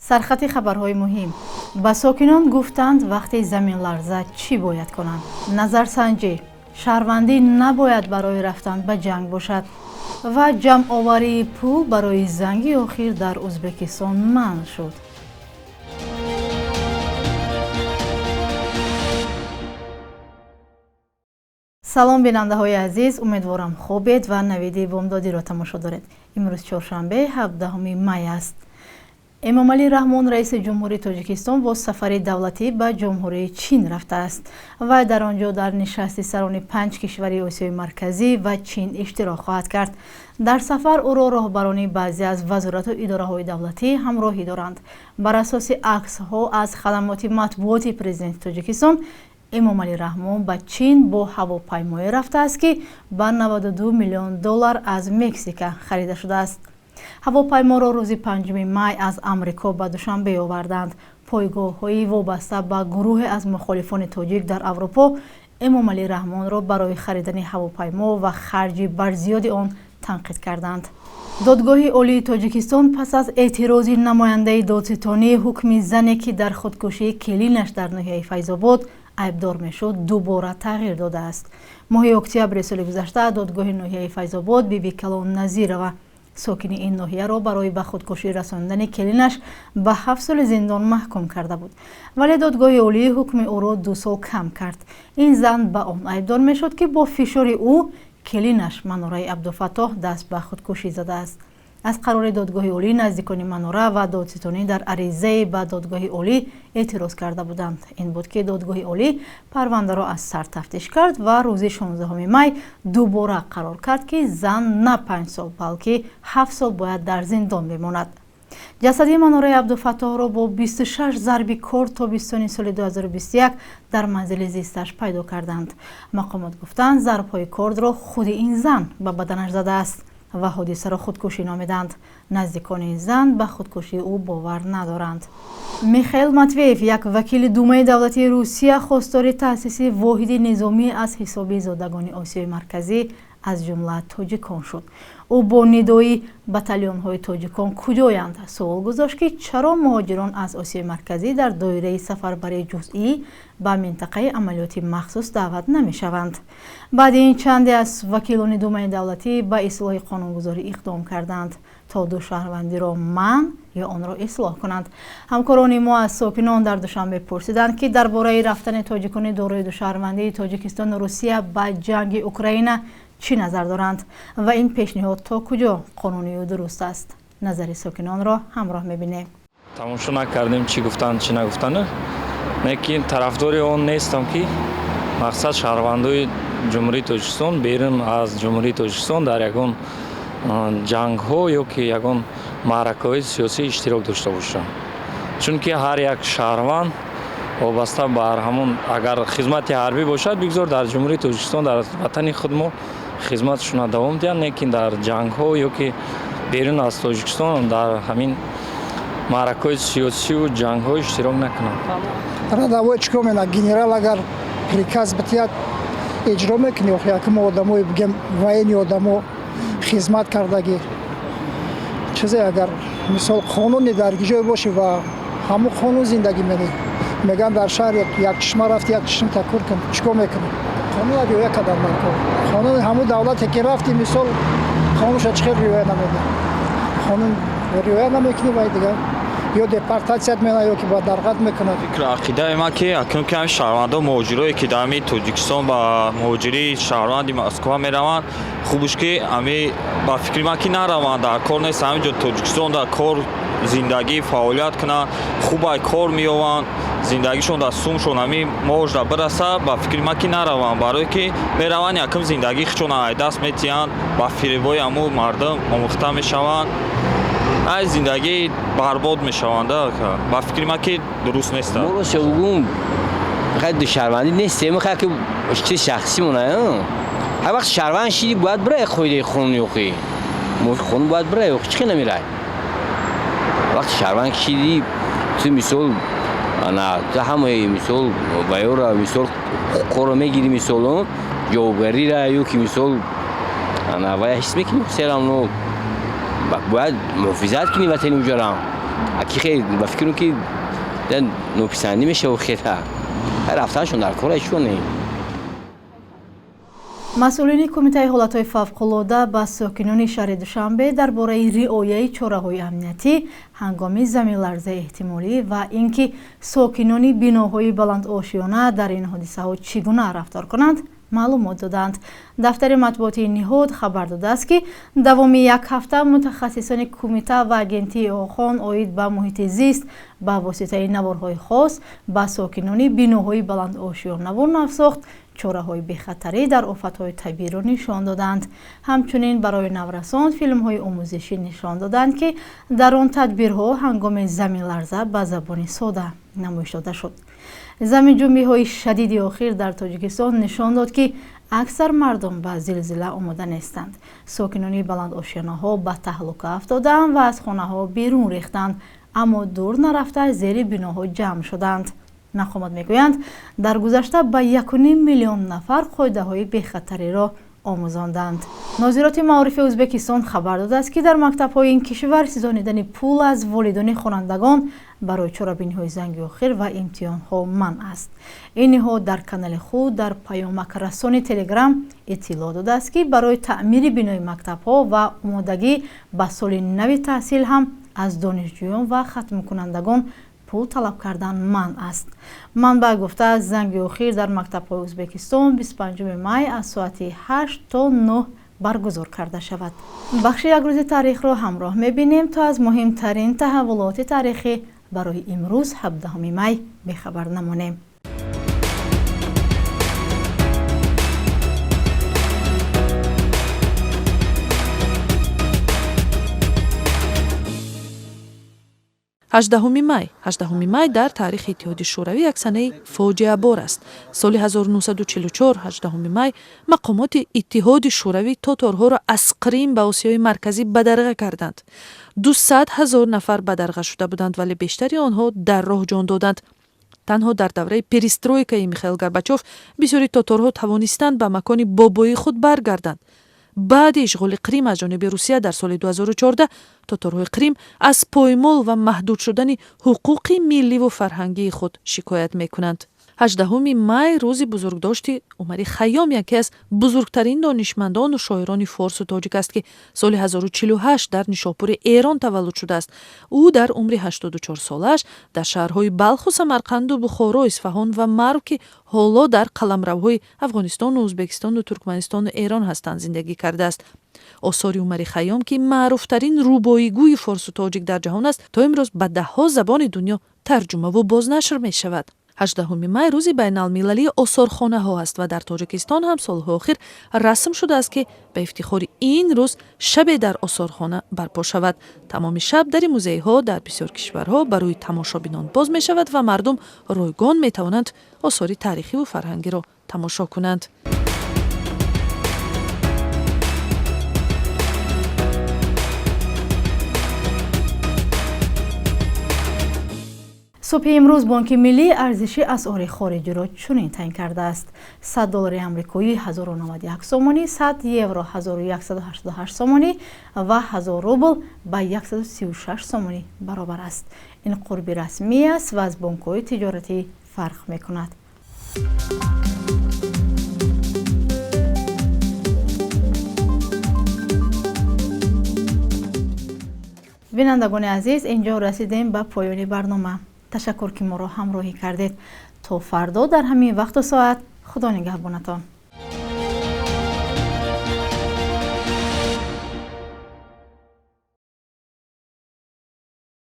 سرخط خبرهای مهم. با ساکنان گفتند وقتی زمین لرزد چی باید کنند. نظرسنجی. شهروندی نباید برای رفتن به جنگ باشد و جمع آوری پول برای زنگ آخر در ازبکستان منع شد. سلام بیننده های عزیز، امیدوارم خوبید و نویدی بامدادی را تماشا دارید. امروز چهارشنبه 17 می است. امامعلی رحمون رئیس جمهوری تاجیکستان با سفر دولتی به جمهوری چین رفته است و در آنجا در نشست سران 5 کشور آسیای مرکزی و چین اشتراک خواهد کرد. در سفر او را رهبران بعضی از وزارت و اداره های دولتی همراهی دارند. بر اساس عکس ها از خدمات مطبوعاتی پرزیدنت تاجیکستان، امامعلی رحمون به چین با هواپیمایی رفته است که با 92 میلیون دلار از مکزیک خریده شده است. هواپیما را روز 5 می از آمریکا به دوشنبه آوردند. پایگاه‌های وابسته به گروه از مخالفان تاجیک در اروپا امامعلی رحمون را برای خریدن هواپیما و خرج برزیاد آن تنقید کردند. دادگاه عالی تاجیکستان پس از اعتراض نماینده دادستانی حکم زنی که در خودکشی کلینش در ناحیه فیض‌آباد عیبدار میشد دوباره تغییر داده است. ماه اکتبر سال گذشته دادگاه ناحیه فیض‌آباد بیبی کلان نظیرова ساکن این ناحیه را برای به خودکشی رساندن کلینش به 7 سال زندان محکوم کرده بود، ولی دادگاه عالی حکم او را 2 سال کم کرد. این زن به آن عیبدار میشد که با فشار او کلینش منوره عبدالفتاح دست به خودکشی زده است. از قرار دادگاه عالی نزدیکان منوره و دادستانی در عریضه به دادگاه عالی اعتراض کرده بودند. این بود که دادگاه عالی پرونده را از سر تفتیش کرد و روز 16 می دوباره قرار کرد که زن نه 5 سال بلکه 7 سال باید در زندان بماند. جسد منوره عبدالفتاح را با 26 ضرب کار تابستان سال 2021 در منزل زیستش پیدا کردند. مقامات گفتند ضرب‌های کارد را خود این زن به بدنش زده است و حادثه را خودکشی نامیدند. نزدیکان این زن به خودکشی او باور ندارند. میخائیل ماتویف، یک وکیل دومه دولتی روسیه، خواستار تأسیس واحد نظامی از حساب زادگان آسیای مرکزی از جمله تاجیکان شد. او با ندای بتالیون های تاجیکان کجایند سوال گذاشت که چرا مهاجران از آسیای مرکزی در دایره سفربری جزئی به منطقه عملیات مخصوص دعوت نمی شوند. بعد این چندی از وکیلان دومه دولتی به اصلاح قانونگذاری اقدام کردند تا دو شهروندی را منع یا آن را اصلاح کنند. همکاران ما از ساکنان در دوشنبه پرسیدند که درباره رفتن تاجیکان دارای دو شهروندی تاجیکستان و روسیه به جنگ اوکراین چی نظر دارند و این پیشنهاد تا کجا قانونی و درست است. نظر ساکنان را همراه می‌بینیم. تماشا نکردیم چی گفتند چی نگفتند، لیکن طرفدار آن نیستم که مقصد شهروندان جمهوری تاجیکستان بیرون از جمهوری تاجیکستان در یگان جنگ ها یا که یگان معرکه‌های سیاسی اشتراک داشته باشند. چون که هر یک شهروند وابسته به همون اگر خدمت حربی باشد بگذار در جمهوری تاجیکستان در وطن خود ما خدمتشون دوام دهند، لیکن در جنگ ها یا که بیرون از تاجیکستان در همین معرکه‌های سیاسی و جنگ ها اشتراک نکنند. رادوای چیکار میکنه؟ گنرال اگر پریکاز بتیاد اجرا میکنه و یکم آدمای بگم واینی آدمو خدمت کردگی چیزی اگر مثال قانونی در جای باشه و همون قانون زندگی میکنه میگن در شهر یک چشمه رفت یک چشم تکور کن چیکار میکنه؟ قانون دیگه یک قدم میکنه. قانون همون دولت که رفتی مثال قانونش چخیر ریوه نمیده. قانون ریوه نمیکنه و دیگه یا دپارتاسیت میکنه یا که با درغت میکنه. فکر عقیده ما که اکنون که شهروندان مهاجرایی که در تاجیکستان با مهاجری شهروند مسکو میروند خوبش که امی با فکر ما که نروند در کار نیست همینجا تاجیکستان در کار زندگی فعالیت کنند خوبای کار میآوند زندگیشون در سومشون همین موج را برسه با فکر ما که نروند برای که میروند یکم زندگی خودشون از دست میتیند با فریبای همو مردم آموخته میشوند از زندگی برباد میشوند با فکر ما که درست نیست. ما شغلم قد شهروندی نیستیم که چیز شخصی مونه هر وقت شهروند شدی باید برای خود خون یوخی خون باید برای یوخی چی نمیره وقت شهروند شدی تو مثال انا تو همه مثال بایورا مثال قرار میگیری مثال جوابگری را یو که مثال انا وای حس میکنی سلام نو باید محافظت کنی وطن اونجا را اکی خیلی با فکر که نوپسندی میشه و خیلی رفتارشون در کارشون نیست. масъулини кумитаи ҳолатҳои фавқулода ба сокинони шаҳри душанбе дар бораи риояи чораҳои амниятӣ ҳангоми заминларзаи эҳтимолӣ ва ин ки сокинони биноҳои баландошиёна дар ин ҳодисаҳо чӣ гуна рафтор кунанд маълумот доданд. дафтари матбуотии ниҳод хабар додааст ки давоми як ҳафта мутахассисони кумита ва агентии охон оид ба муҳити зист ба воситаи наворҳои хос ба сокинони биноҳои баландошиён навор навсохт чораҳои бехатарӣ дар офатҳои табииро нишон доданд. ҳамчунин барои наврасон филмҳои омӯзишӣ нишон доданд ки дар он тадбирҳо ҳангоми заминларза ба забони сода намоиш дода шуд. заминҷунбиҳои шадиди охир дар тоҷикистон нишон дод ки аксар мардум ба зилзила омода нестанд. сокинони баландошиёнаҳо ба таҳлука афтоданд ва аз хонаҳо берун рехтанд, аммо дур нарафта зери биноҳо ҷамъ шуданд. нақомат мегӯянд дар гузашта ба 1.5 миллион нафар қоидаҳои бехатариро омӯзонданд. нозироти маорифи ӯзбекистон хабар додааст ки дар мактабҳои ин кишвар сизонидани пул аз волидони хонандагон барои чорабиниҳои занги охир ва имтиҳонҳо манъ аст. ин ниҳод дар канали худ дар паёмакрасони телеграм иттилоъ додааст ки барои таъмири бинои мактабҳо ва омодагӣ ба соли нави таҳсил ҳам аз донишҷӯён ва хатмкунандагон пул талаб кардан манъ аст. манбаъ гуфтааст занги охир дар мактабҳои ӯзбекистон 25 май аз соати 8 то 9 баргузор карда шавад. бахши якрӯзи таърихро ҳамроҳ мебинем то аз муҳимтарин таҳаввулоти таърихӣ барои имрӯз 17 май бехабар намонем. ҳаштдаҳуми май дар таърихи иттиҳоди шӯравӣ як санаи фоҷиабор аст. соли 1944 18 май мақомоти иттиҳоди шӯравӣ тоторҳоро аз Қрим ба Осиёи марказӣ бадарға карданд. 200,000 нафар бадарға шуда буданд, вале бештари онҳо дар роҳ ҷон доданд. танҳо дар давраи перестройкаи Михаил Горбачёв бисёри тоторҳо тавонистанд ба макони бобои худ баргарданд. баъди ишғоли Қрим аз ҷониби Русия дар соли 2014 тоторҳои Қрим аз поймол ва маҳдуд шудани ҳуқуқи милливу фарҳангии худ шикоят мекунанд. 18 май рӯзи бузургдошти Умари Хайём, яке аз бузургтарин донишмандону шоирони форсу тоҷик аст ки соли 1048 дар Нишопури Эрон таваллуд шудааст. ӯ дар умри 84 солаш дар шаҳрҳои Балху Самарқанду Бухоро, Исфаҳон ва Марв ки ҳоло дар қаламравҳои Афғонистону Ӯзбекистону Туркманистону Эрон ҳастанд зиндагӣ кардааст. осори Умари Хайём ки маъруфтарин рӯбоигӯи форсу тоҷик дар ҷаҳон аст, то имрӯз ба даҳҳо забони дунё тарҷумаву бознашр мешавад. 18 май рӯзи байналмилалии осорхонаҳо аст ва дар Тоҷикистон ҳам солҳои охир расм шудааст ки ба ифтихори ин рӯз шабе дар осорхона барпо шавад. тамоми шаб дари музеиҳо дар бисёр кишварҳо барои тамошобинон боз мешавад ва мардум ройгон метавонанд осори таърихиву фарҳангиро тамошо кунанд. субҳи имрӯз бонки миллӣ арзиши асъори хориҷиро чунин таъин кардааст. $100 амрикоӣ 1091 сомонӣ, 100 евро 1188 сомонӣ ва 1000 рубл ба 136 сомонӣ баробар аст. ин қурби расмӣ аст ва аз бонкҳои тиҷоратӣ фарқ мекунад. бинандагони азиз, инҷо расидем ба поёни барнома. ташаккур ки моро ҳамроҳӣ кардед. то фардо дар ҳамин вақту соат худо нигаҳбонатон.